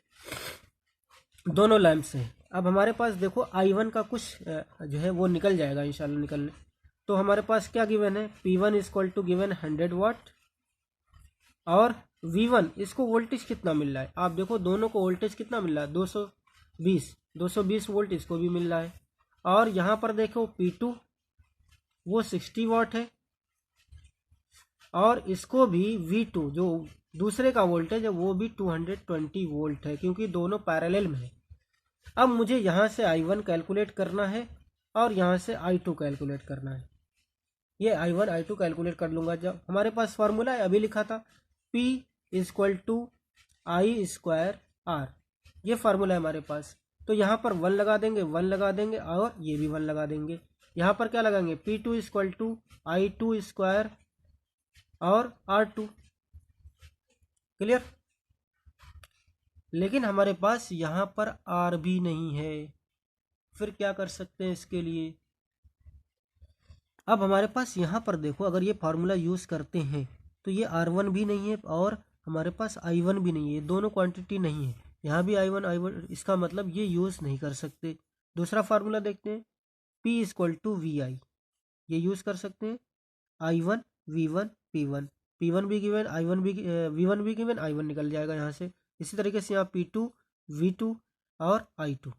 दोनों लैंप्स हैं। अब हमारे पास देखो I1 का कुछ जो है वो निकल जाएगा इंशाल्लाह निकलने। तो हमारे पास क्या गिवन है, P1 इक्वल टू गिवन 100 वाट और V1 इसको वोल्टेज कितना मिल रहा है, आप देखो दोनों को वोल्टेज कितना मिल रहा है 220 वोल्ट इसको भी मिल रहा है। और यहाँ पर देखो P2 वो 60 वाट है और इसको भी V2 जो दूसरे का वोल्टेज है वो भी 220 वोल्ट है, क्योंकि दोनों पैरेलल में है। अब मुझे यहाँ से I1 कैलकुलेट करना है और यहाँ से I2 कैलकुलेट करना है। ये I1 I2 कैलकुलेट कर लूँगा। जब हमारे पास फार्मूला है अभी लिखा था P equal to I square R, ये फार्मूला है हमारे पास। तो यहाँ पर 1 लगा देंगे और ये भी 1 लगा देंगे। यहाँ पर क्या लगाएंगे, P2 equal to I2 square और R2। क्लियर। लेकिन हमारे पास यहाँ पर R भी नहीं है, फिर क्या कर सकते हैं इसके लिए। अब हमारे पास यहाँ पर देखो, अगर ये फार्मूला यूज़ करते हैं तो ये R1 भी नहीं है और हमारे पास I1 भी नहीं है, दोनों क्वांटिटी नहीं है। यहाँ भी I1, इसका मतलब ये यूज़ नहीं कर सकते। दूसरा फार्मूला देखते हैं, P = VI, ये यूज़ कर सकते हैं। I1 V1 P1, P1 भी गिवन, I1 भी V1 भी गिवन, I1 निकल जाएगा यहाँ से। इसी तरीके से यहाँ P2 V2 और I2,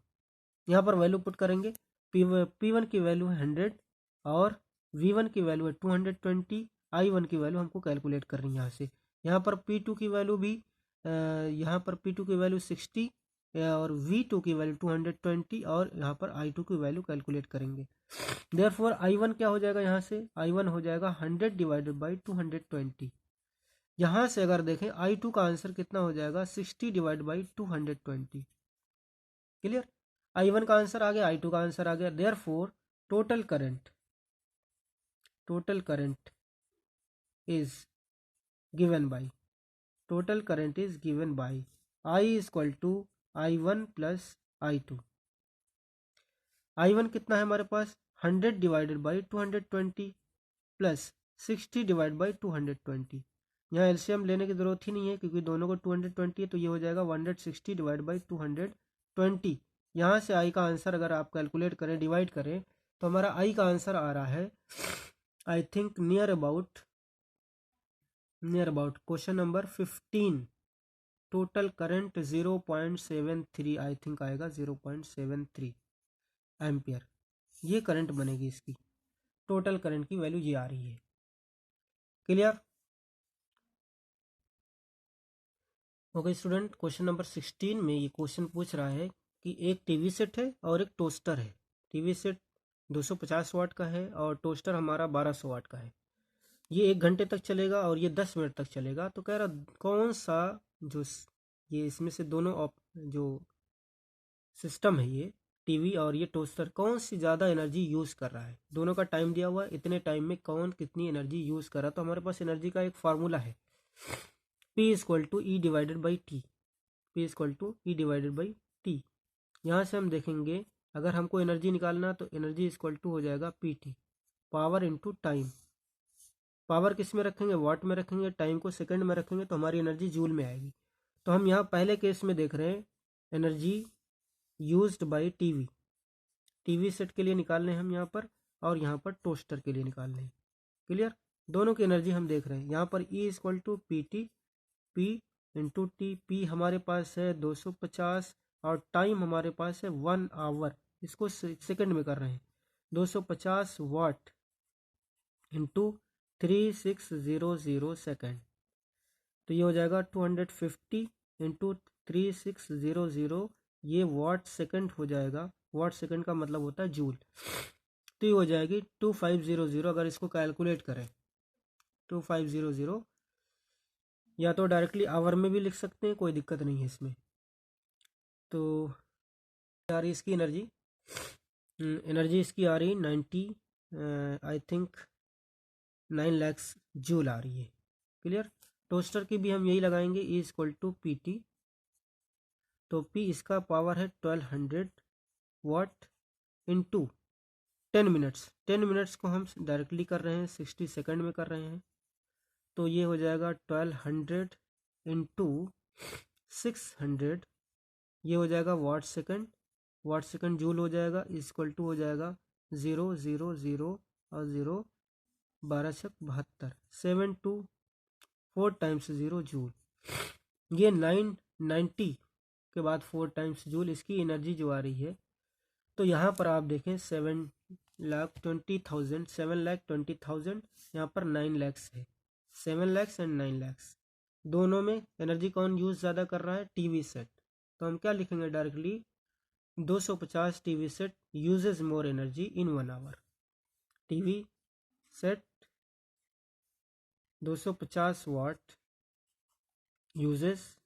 यहाँ पर वैल्यू पुट करेंगे। P1 की वैल्यू है 100 और V1 की वैल्यू है 220, I1 की वैल्यू हमको कैलकुलेट करनी है यहाँ से। यहाँ पर P2 की वैल्यू भी यहाँ पर P2 की वैल्यू 60 और V2 की वैल्यू 220 और यहाँ पर I2 की वैल्यू कैलकुलेट करेंगे। देयरफॉर I1 क्या हो जाएगा, यहाँ से I1 हो जाएगा 100 डिवाइडेड बाई 220। यहाँ से अगर देखें I2 का आंसर कितना हो जाएगा, 60 डिवाइड बाई 220। क्लियर। I1 का आंसर आ गया, I2 का आंसर आ गया। Therefore total current is given by I = I1 plus I2। I1 कितना है हमारे पास, 100 divided by 220 plus 60 divide by 220। यहाँ एलसीएम लेने की ज़रूरत ही नहीं है क्योंकि दोनों को 220 है, तो ये हो जाएगा 160 डिवाइड बाई 220। यहाँ से आई का आंसर अगर आप कैलकुलेट करें, डिवाइड करें, तो हमारा आई का आंसर आ रहा है I think near about question number 15। Total current 0.73 I think आएगा, 0.73 एम्पियर ये करंट बनेगी। इसकी टोटल करंट की वैल्यू ये आ रही है। Clear. Okay student, question number 16 में ये क्वेश्चन पूछ रहा है कि एक टीवी सेट है और एक टोस्टर है। टीवी सेट 250 वाट का है और टोस्टर हमारा 1200 वाट का है। ये 1 घंटे तक चलेगा और ये 10 मिनट तक चलेगा। तो कह रहा कौन सा ये इसमें से दोनों जो सिस्टम है, ये टीवी और ये टोस्टर, कौन सी ज़्यादा एनर्जी यूज़ कर रहा है। दोनों का टाइम दिया हुआ है, इतने टाइम में कौन कितनी एनर्जी यूज़ कर रहा है। तो हमारे पास एनर्जी का एक फार्मूला है, P = E divided by T. P = E divided by T. यहाँ से हम देखेंगे अगर हमको एनर्जी निकालना तो एनर्जी = हो जाएगा PT, power into time. Power किस में रखेंगे, वाट में रखेंगे, टाइम को सेकंड में रखेंगे तो हमारी एनर्जी जूल में आएगी। तो हम यहाँ पहले केस में देख रहे हैं energy used by TV set के लिए निकाल रहे हैं हम यहाँ पर, और यहाँ पर टोस्टर के लिए निकाल रहे हैं। क्लियर। दोनों की एनर्जी हम देख रहे हैं। यहाँ पर E = PT, P into T. P हमारे पास है 250 और टाइम हमारे पास है 1 आवर, इसको सेकंड में कर रहे हैं। 250 वाट इंटू 3600 सेकेंड, तो ये हो जाएगा 250 इंटू 3600, ये वाट सेकंड हो जाएगा। वाट सेकंड का मतलब होता है जूल, तो ये हो जाएगी 2500। अगर इसको कैलकुलेट करें 2500, या तो डायरेक्टली आवर में भी लिख सकते हैं, कोई दिक्कत नहीं है इसमें। तो आ रही इसकी एनर्जी इसकी आ रही 90 आई थिंक 9 लाख जूल आ रही है। क्लियर। टोस्टर की भी हम यही लगाएंगे, E = PT। तो P इसका पावर है 1200 वाट इंटू 10 मिनट्स। 10 मिनट्स को हम डायरेक्टली कर रहे हैं, 60 सेकंड में कर रहे हैं, तो ये हो जाएगा 1200 इंटू 600, ये हो जाएगा watt second. Watt second joule हो जाएगा, = हो जाएगा 000 और 0, 12×72, 7 to 4 टाइम्स 0 जूल। ये 990 के बाद 4 टाइम्स जूल इसकी एनर्जी जो आ रही है। तो यहाँ पर आप देखें 7,20,000 यहाँ पर 9 लाख है। 7 लाख एंड 9 लाख दोनों में एनर्जी कौन यूज़ ज़्यादा कर रहा है, टीवी सेट। तो हम क्या लिखेंगे directly, 250 TV set uses more energy in 1 hour. TV set 250 watt uses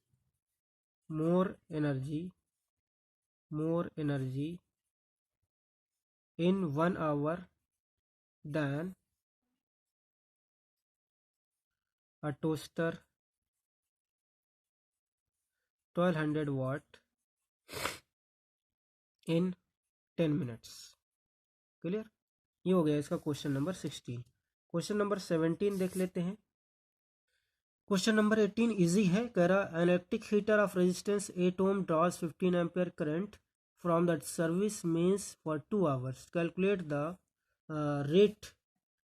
more energy in 1 hour than a toaster 1200 watt in 10 minutes। Clear? ये हो गया इसका क्वेश्चन नंबर 16। क्वेश्चन नंबर 17 देख लेते हैं। क्वेश्चन नंबर 18 इजी है, कह रहा electric heater of resistance 8 ohm draws 15 ampere current from that service means for 2 hours, calculate the rate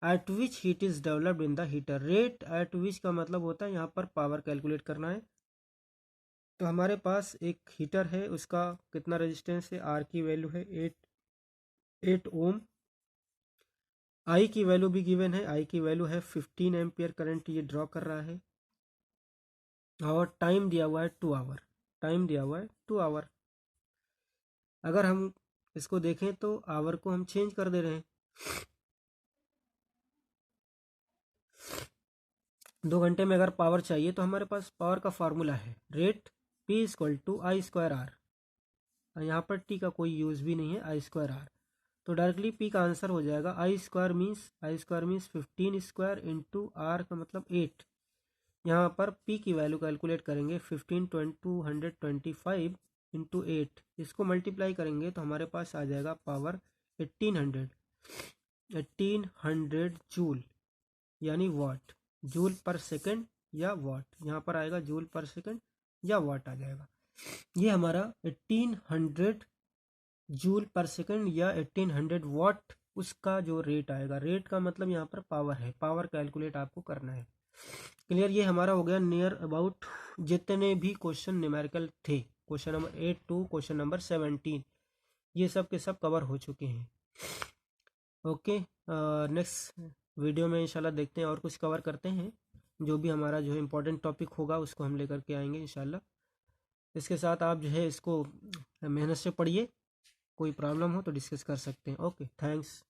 at which heat is developed in the heater. Rate at which का मतलब होता है यहाँ पर पावर कैलकुलेट करना है। तो हमारे पास एक हीटर है, उसका कितना रेजिस्टेंस है, आर की वैल्यू है 8 ओम, आई की वैल्यू भी गिवन है, आई की वैल्यू है 15 एम्पियर करंट ये ड्रॉ कर रहा है, और टाइम दिया हुआ है 2 आवर, टाइम दिया हुआ है 2 आवर। अगर हम इसको देखें तो आवर को हम चेंज कर दे रहे हैं, 2 घंटे में अगर पावर चाहिए तो हमारे पास पावर का फार्मूला है रेट P equal to I square R, यहाँ पर टी का कोई यूज़ भी नहीं है, आई स्क्वायर आर। तो डायरेक्टली पी का आंसर हो जाएगा I square means 15 square into R का मतलब 8। यहाँ पर पी की वैल्यू कैलकुलेट करेंगे 15 इंटू 8, इसको मल्टीप्लाई करेंगे तो हमारे पास आ जाएगा पावर 1800 जूल यानी वाट, जूल पर सेकंड या वाट, यहाँ पर आएगा जूल पर सेकंड या वाट आ जाएगा। ये हमारा 1800 जूल पर सेकंड या 1800 वाट उसका जो रेट आएगा। रेट का मतलब यहाँ पर पावर है, पावर कैलकुलेट आपको करना है। क्लियर? ये हमारा हो गया नियर अबाउट जितने भी क्वेश्चन न्यूमेरिकल थे, question number 8 to question number 17, ये सब के सब कवर हो चुके हैं। ओके, नेक्स्ट वीडियो में इंशाल्लाह देखते हैं और कुछ कवर करते हैं, जो भी हमारा जो है इम्पोर्टेंट टॉपिक होगा उसको हम लेकर के आएंगे इंशाल्लाह। इसके साथ आप जो है इसको मेहनत से पढ़िए, कोई प्रॉब्लम हो तो डिस्कस कर सकते हैं। Okay, thanks.